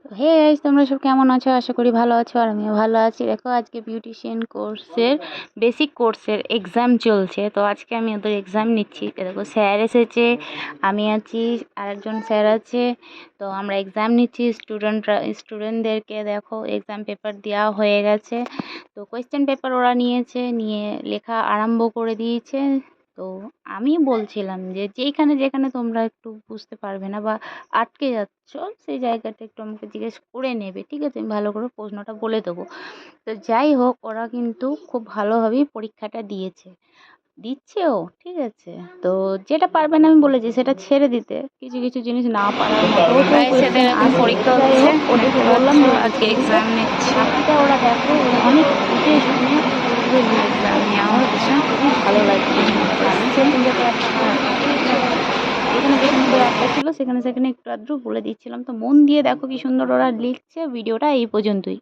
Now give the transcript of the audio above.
Hey guys, তোমরা সব কেমন আছো? আশা করি ভালো আছো আর আমিও ভালো আছি। দেখো আজকে বিউটিশিয়ান কোর্সের বেসিক কোর্সের এক্সাম চলছে, তো আজকে আমি ওদের এক্সাম নিচ্ছি। দেখো স্যার এসেছে, আমি আছি, আরেকজন স্যার আছে। তো আমরা এক্সাম নিচ্ছি। স্টুডেন্টদেরকে দেখো এক্সাম পেপার দেওয়া হয়ে গেছে। তো কোয়েশ্চেন পেপার ওরা নিয়েছে, নিয়ে লেখা আরম্ভ করে দিয়েছে। তো আমি বলছিলাম যে যেখানে যেখানে তোমরা একটু বুঝতে পারবে না বা আটকে যাচ্ছ, সেই জায়গাটা একটু আমাকে জিজ্ঞেস করে নেবে, ঠিক আছে? আমি ভালো করে প্রশ্নটা বলে দেবো। তো যাই হোক, ওরা কিন্তু খুব ভালোভাবেই পরীক্ষাটা দিচ্ছেও, ঠিক আছে? তো যেটা পারবে না আমি বলেছি সেটা ছেড়ে দিতে, কিছু কিছু জিনিস না পারার মতো কোয়েশ্চেন আসে। যাই হোক, ওদেরকে বললাম যে আজকে এক্সাম নিচ্ছে, বাকিটা ওরা দেখো অনেক বুঝে শুনে করবে। এক্সাম নেওয়া হচ্ছে, খুবই ভালো লাগছে। সেরকম যাতে একটা হয়, যেখানে যেখানে ওদের আটটা ছিল সেখানে সেখানে একটু আধটু বলে দিচ্ছিলাম। তো মন দিয়ে দেখো কি সুন্দর ওরা লিখছে। ভিডিওটা এই পর্যন্তই।